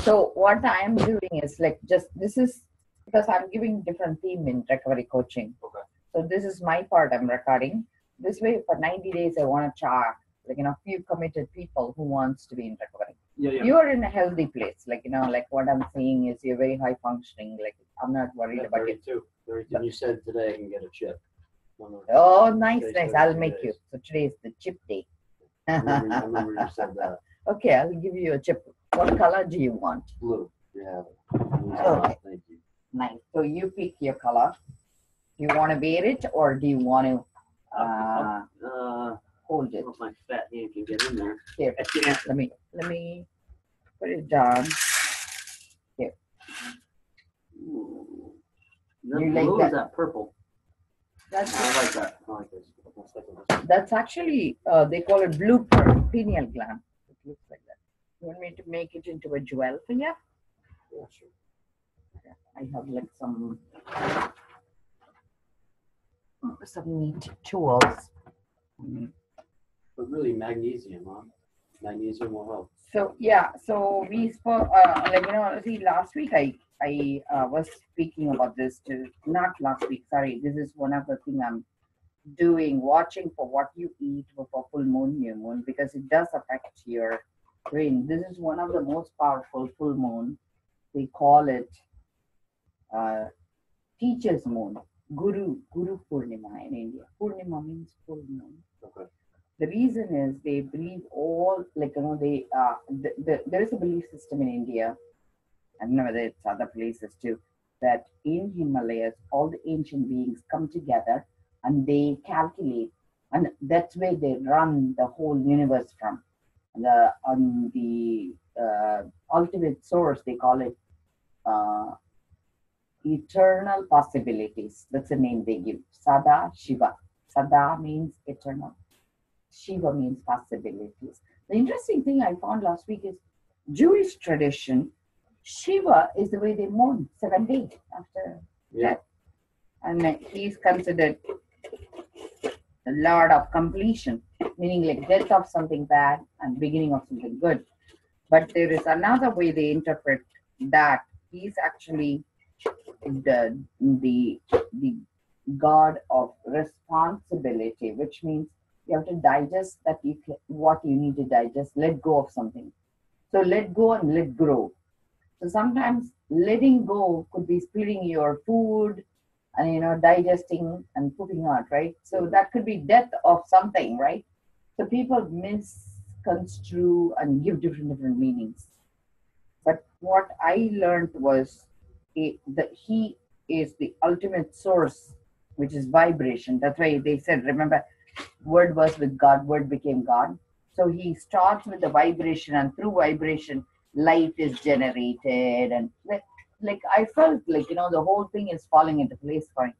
So what I am doing is like just this is because I'm giving different theme in recovery coaching. Okay. So this is my part I'm recording. This way for 90 days I want to track few committed people who wants to be in recovery. Yeah. You are in a healthy place. Like what I'm saying is you're very high functioning. Like I'm not worried about it. 32. You said today I can get a chip. Oh, nice. I'll make you. So today is the chip day. I remember you said that. Okay, I'll give you a chip. What color do you want? Blue. Yeah. Okay. Thank you. Nice. So you pick your color. Do you want to wear it or do you want to hold it? My fat hand can get in there. Here, let me put it down. Here. Ooh. You like blue that? Is that purple? I like that. I like this. That's actually they call it blue pineal gland. It looks like that. You want me to make it into a jewel for you? Yeah, sure. Okay. I have like some neat tools. But really, magnesium, huh? Magnesium will help. So yeah, so we spoke. See, last week I was speaking about this to not last week. Sorry, this is one of the things I'm doing. Watching for what you eat for full moon, new moon, because it does affect your brain. This is one of the most powerful full moon. They call it teacher's moon, Guru Purnima in India. Purnima means full moon. Okay. The reason is they believe all there is a belief system in India. I don't know whether it's other places too. That in Himalayas, all the ancient beings come together and they calculate, and that's where they run the whole universe from. The ultimate source, they call it eternal possibilities. That's the name they give. Sada Shiva. Sada means eternal. Shiva means possibilities. The interesting thing I found last week is Jewish tradition. Shiva is the way they mourn 7 days after death, and he's considered the Lord of completion, meaning like death of something bad and beginning of something good. But there is another way they interpret that he's actually the God of responsibility, which means you have to digest what you need to digest, let go of something. So let go and let grow. So sometimes letting go could be splitting your food and digesting and pooping out, right? So that could be death of something, right? So people misconstrue and give different meanings. But what I learned was that he is the ultimate source, which is vibration. That's why they said, remember, word was with God, word became God. So he starts with the vibration, and through vibration, light is generated. And like I felt like, the whole thing is falling into place for me.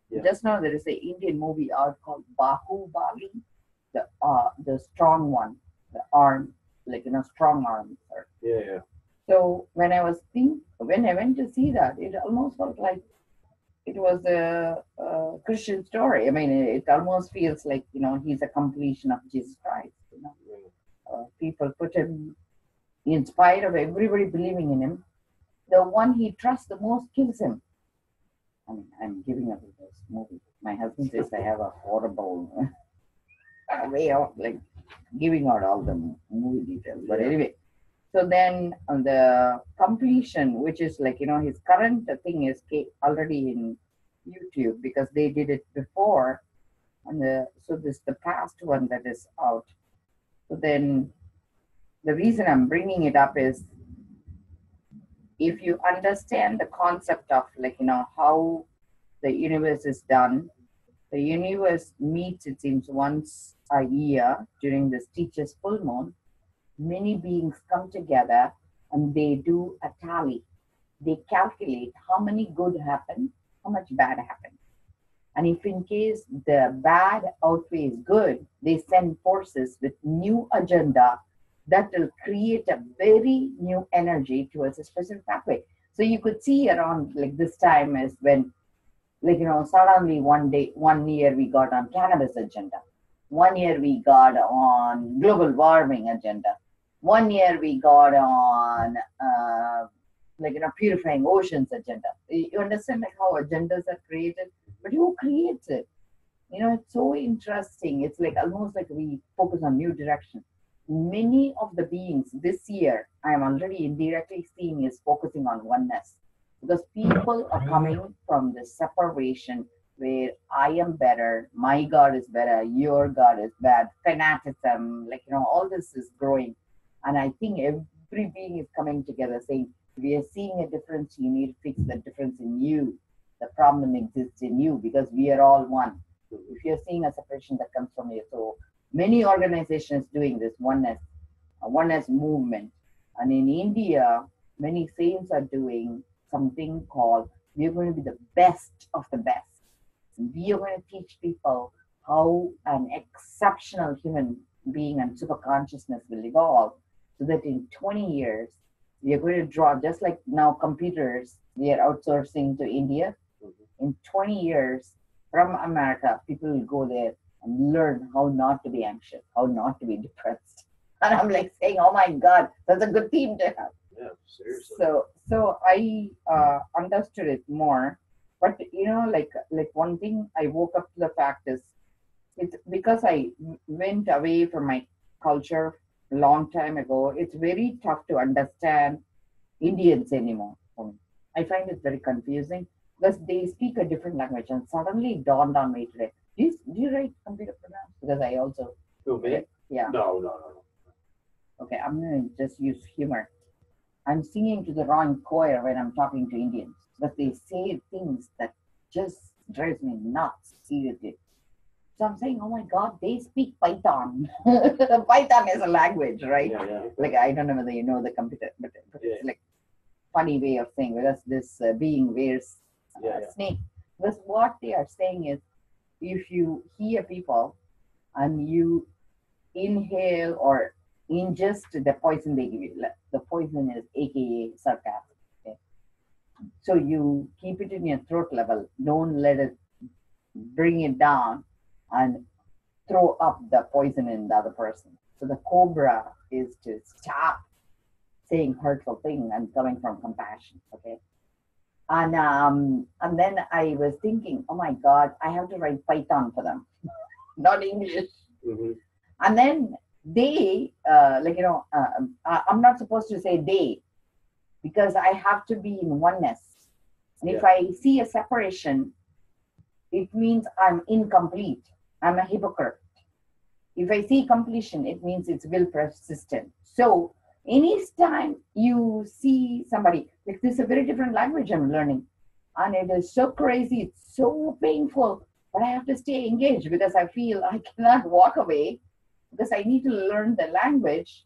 Yeah. Just now there is an Indian movie out called Bahubali, the strong one, the arm, strong arm. Yeah. So when I went to see that, it almost felt like it was a Christian story. I mean, it almost feels like, he's a completion of Jesus Christ. People put him, in spite of everybody believing in him, the one he trusts the most kills him. I mean, I'm giving up this movie. My husband says I have a horrible way of giving out all the movie details. But anyway, so then the completion, which is his current thing is already in YouTube because they did it before. And so this the past one that is out. So then the reason I'm bringing it up is if you understand the concept of how the universe is done, the universe meets, it seems, once a year during this teacher's full moon. Many beings come together and they do a tally. They calculate how many good happen, how much bad happen. And if in case the bad outweighs good, they send forces with new agenda that will create a very new energy towards a specific pathway. So you could see around this time is when, suddenly one year we got on cannabis agenda. 1 year we got on global warming agenda. 1 year we got on like purifying oceans agenda. You understand like how agendas are created, but who creates it? It's so interesting. It's like almost like we focus on new direction. Many of the beings this year, I am already indirectly seeing is focusing on oneness because people are coming from the separation where I am better, my God is better, your God is bad, fanaticism, like, all this is growing. And I think every being is coming together saying, we are seeing a difference, you need to fix the difference in you. The problem exists in you because we are all one. If you're seeing a separation that comes from you. So many organizations doing this oneness movement. And in India, many saints are doing something called we are going to be the best of the best. We are going to teach people how an exceptional human being and super consciousness will evolve so that in 20 years, we are going to draw, just like now computers, we are outsourcing to India. In 20 years from America, people will go there and learn how not to be anxious, how not to be depressed. And I'm like saying, oh my God, that's a good theme to have. Yeah, seriously. So I understood it more. But like one thing I woke up to the fact is it's because I went away from my culture a long time ago. It's very tough to understand Indians anymore. I find it very confusing because they speak a different language, and suddenly it dawned on me today. Do you write computer programs? Because I also Who, me? yeah. No. Okay, I'm gonna just use humor. I'm singing to the wrong choir when I'm talking to Indians, but they say things that just drives me nuts. Seriously. So I'm saying, oh my God, they speak Python. Python is a language, right? Yeah. Like I don't know whether you know the computer, but it's like funny way of saying because this being wears snake. Because what they are saying is, if you hear people and you inhale or ingest the poison they give you, the poison is AKA sarcasm. Okay? So you keep it in your throat level. Don't let it bring it down and throw up the poison in the other person. So the cobra is to stop saying hurtful things and coming from compassion. Okay. And then I was thinking, oh my God, I have to write Python for them, not English. Mm-hmm. And then they, I'm not supposed to say they because I have to be in oneness. And if I see a separation, it means I'm incomplete. I'm a hypocrite. If I see completion, it means it's will persistent. So anytime you see somebody, like this is a very different language I'm learning. And it is so crazy, it's so painful, but I have to stay engaged because I feel I cannot walk away because I need to learn the language.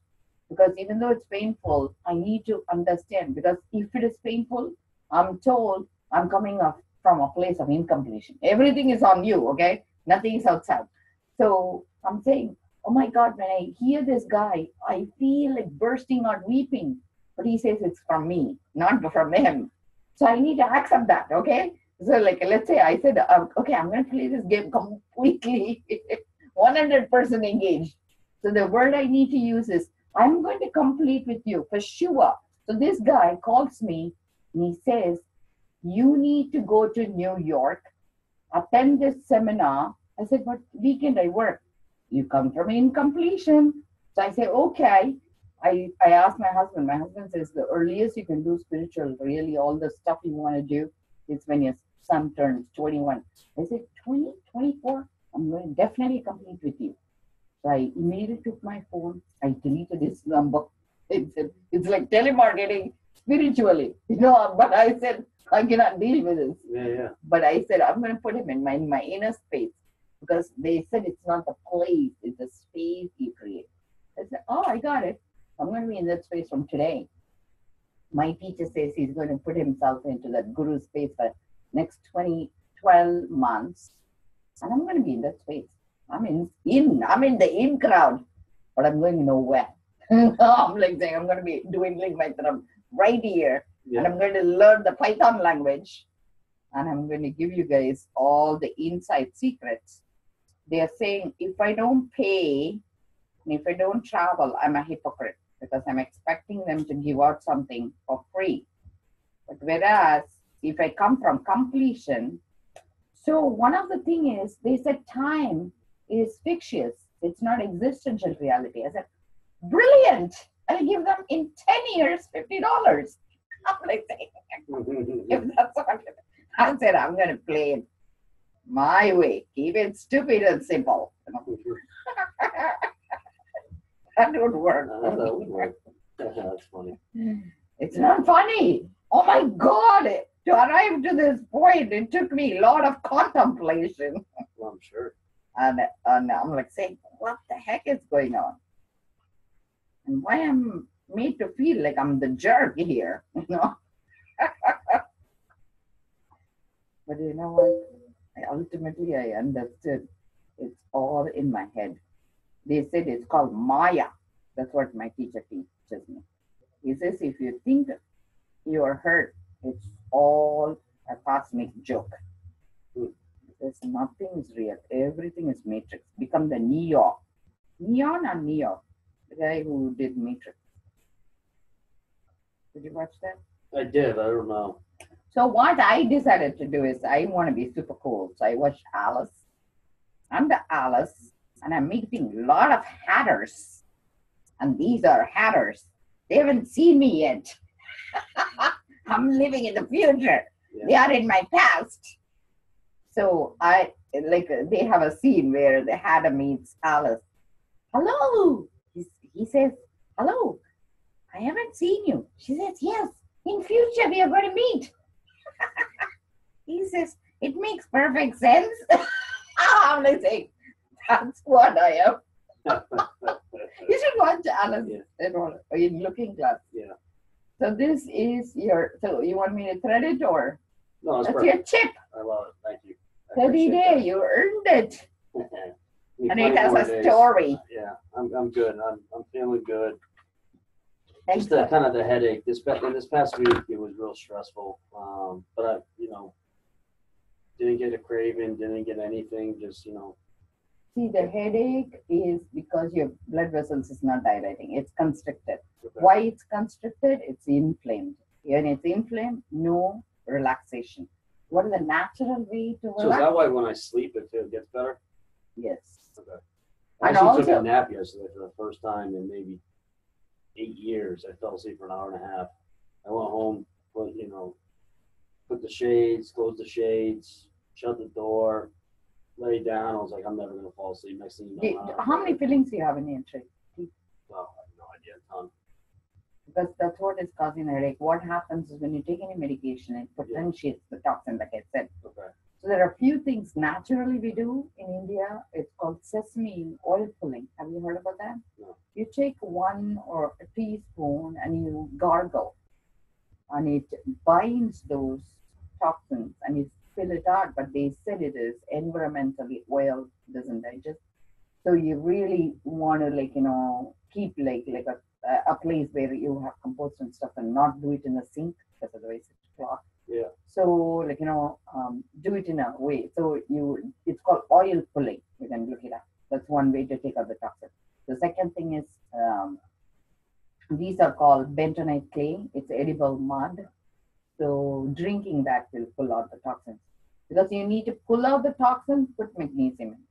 Because even though it's painful, I need to understand. Because if it is painful, I'm told I'm coming up from a place of incompletion. Everything is on you, okay? Nothing is outside. So I'm saying, oh my God, when I hear this guy, I feel like bursting out weeping. But he says it's from me, not from him. So I need to accept that, okay? So like, let's say I said, okay, I'm going to play this game completely 100% engaged. So the word I need to use is, I'm going to complete with you for sure. So this guy calls me and he says, you need to go to New York, attend this seminar. I said, what weekend I work? You come from incompletion. So I say, okay. I asked my husband says the earliest you can do spiritual, really all the stuff you want to do is when your son turns 21. I said, 20, 24? I'm going to definitely complete with you. So I immediately took my phone. I deleted his number. It's like telemarketing spiritually, but I said, I cannot deal with this. Yeah. But I said, I'm going to put him in my inner space because they said it's not the place, it's the space you create. I said, oh, I got it. I'm going to be in that space from today. My teacher says he's going to put himself into that guru space for next 12 months. And I'm going to be in that space. I'm in the in crowd, but I'm going nowhere. I'm like saying I'm going to be doing Lingmaitram right here. And I'm going to learn the Python language. And I'm going to give you guys all the inside secrets. They're saying if I don't pay, and if I don't travel, I'm a hypocrite. because I'm expecting them to give out something for free. But whereas if I come from completion, so one of the thing is they said time is fictitious. It's not existential reality. I said, brilliant. I'll give them in 10 years $50. I'm like saying, if that's what I said, I'm gonna play it my way. Keep it stupid and simple. That would work. That would work. That's funny. It's not funny. Oh my God. To arrive to this point, it took me a lot of contemplation. Well, I'm sure. And I'm like saying, what the heck is going on? And why I'm made to feel like I'm the jerk here, you know? But you know what? Ultimately, I understood it's all in my head. They said it's called Maya. That's what my teacher teaches me. He says, if you think you're hurt, it's all a cosmic joke. There's nothing is real. Everything is matrix. Become the Neo. Neon or Neo? The guy who did Matrix. Did you watch that? I did. I don't know. So what I decided to do is I want to be super cool. So I watched Alice. I'm the Alice, and I'm meeting a lot of hatters. And these are hatters. They haven't seen me yet. I'm living in the future. Yeah. They are in my past. So they have a scene where the hatter meets Alice. Hello. He says, hello. I haven't seen you. She says, yes. In future, we are going to meet. He says, it makes perfect sense. I'm like saying, that's what I am. You should watch Alice in Looking Glass. Yeah. So this is so you want me to thread it or? No, that's your chip. I love it. Thank you. 30 days, you earned it. And it has a story. Yeah, I'm good. I'm feeling good. Thanks. Just kind of the headache. This past week, it was real stressful. But I, didn't get a craving, didn't get anything. Just See, the headache is because your blood vessels is not dilating. It's constricted. Okay. Why it's constricted? It's inflamed. When it's inflamed, no relaxation. What is the natural way to relax? So is that why when I sleep, it gets better? Yes. Okay. I actually took a nap yesterday for the first time in maybe 8 years. I fell asleep for an hour and a half. I went home, put the shades, closed the shades, shut the door, lay down. I was like, I'm never going to fall asleep. Next thing you know, how many fillings do you have in your trach? Well, I have no idea, a ton. Because that's what is causing the headache. What happens is when you take any medication, it potentiates the toxin, like I said. Okay. So there are a few things naturally we do in India. It's called sesame oil pulling. Have you heard about that? No. You take 1 or a teaspoon and you gargle, and it binds those toxins and you spill it out. But they said it is environmentally oil doesn't digest. So you really want to keep like a place where you have compost and stuff and not do it in a sink because otherwise it's clogged. Yeah. So do it in a way. So it's called oil pulling. You can look it up. That's one way to take out the toxin. The second thing is these are called bentonite clay. It's edible mud. So drinking that will pull out the toxins. Because you need to pull out the toxins, put magnesium in.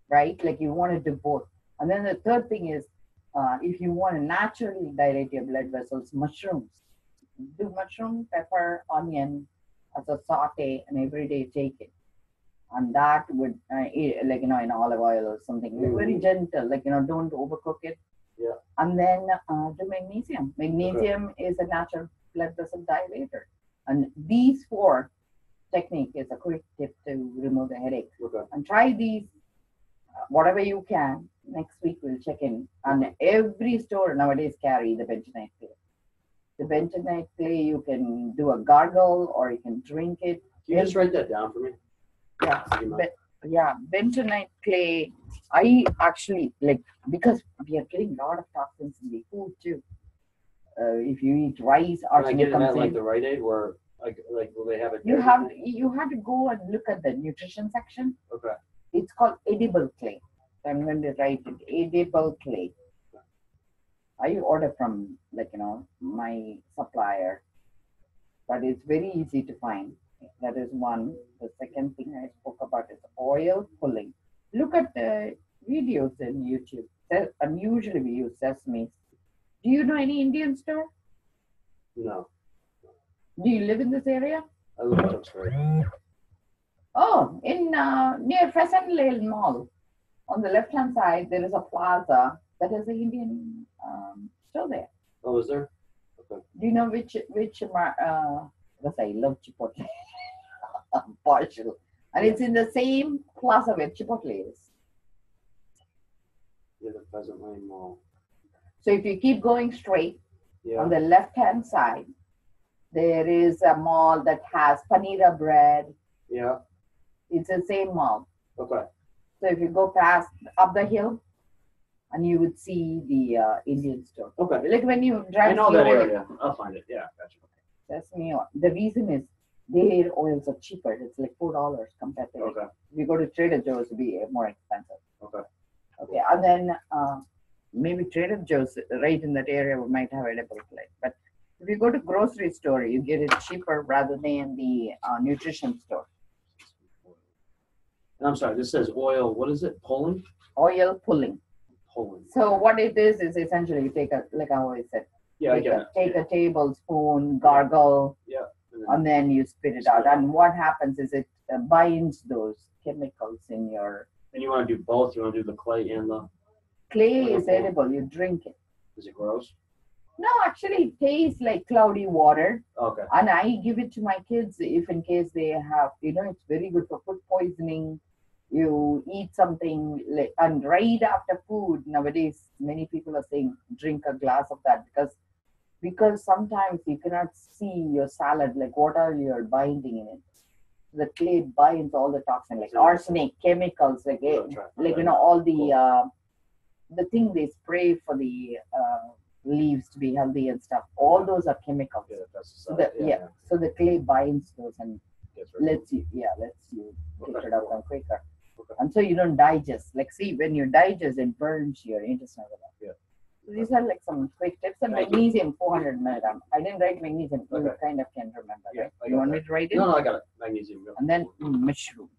Right? Like you want to do both. And then the third thing is if you want to naturally dilate your blood vessels, mushrooms. Do mushroom, pepper, onion as a saute, and every day take it. And that would, in olive oil or something, very gentle, don't overcook it. Yeah. And then do magnesium. Magnesium is a natural blood vessel dilator. And these 4 technique is a quick tip to remove the headache. Okay. And try these, whatever you can. Next week we'll check in. And every store nowadays carry the bentonite clay. The bentonite clay, you can do a gargle or you can drink it. Can you just write that down for me? Yeah. Bentonite clay. I actually because we are getting a lot of toxins in the food too. If you eat rice, or can I get it at the Rite Aid where will they have it? You have to go and look at the nutrition section. Okay. It's called edible clay. So I'm going to write it, edible clay. I order from like my supplier, but it's very easy to find. That is one. The second thing I spoke about is oil pulling. Look at the videos in YouTube. And usually we use sesame. Do you know any Indian store? No, Do you live in this area? I live in Tewksbury. Oh, in near Pheasant Lane Mall. On the left-hand side, there is a plaza that is an Indian store there. Oh, is there? Okay. Do you know because I love Chipotle. I'm partial. And Yeah. it's in the same plaza where Chipotle is. Yeah, the Pheasant Lane Mall. So if you keep going straight, Yeah. on the left-hand side, there is a mall that has panira bread. Yeah. It's the same mall. Okay. So if you go past up the hill, and you would see the Indian store. Okay. Like when you drive I know that slowly, area. I'll find it. Yeah, gotcha. sesame oil. The reason is their oils are cheaper. It's like $4 compared to Okay. if you go to Trader Joe's, it'd be more expensive. Okay. Okay, and then maybe Trader Joe's right in that area we might have edible plate. But if you go to grocery store, you get it cheaper rather than the nutrition store. And I'm sorry. This says oil. What is it? Pulling. Oil pulling. Pulling. So what it is essentially you take a, like I always said, Yeah, I get it. take a tablespoon, gargle, Yeah. and then you spit it out. And what happens is it binds those chemicals in your And you want to do both? You want to do the clay and the? clay is Wonderful. edible. You drink it. Is it gross? No, actually, it tastes like cloudy water. Okay. And I give it to my kids if in case they have, it's very good for food poisoning. You eat something like, and right after food, nowadays, many people are saying drink a glass of that because sometimes you cannot see your salad, like what are your binding in it. The clay binds all the toxin, like arsenic, chemicals, all the thing they spray for the leaves to be healthy and stuff. All those are chemicals. Yeah, that's So so the clay binds those and lets you get it out quicker. Okay. And so you don't digest. Like see, when you digest, it burns your intestine. Yeah. So these are like some quick tips. And Thank you. magnesium, 400 milligrams. I didn't write magnesium. You Okay. kind of can remember, Yeah, right? I You got want that. me to write it? No, I got it. Magnesium. Yeah. And then mushroom.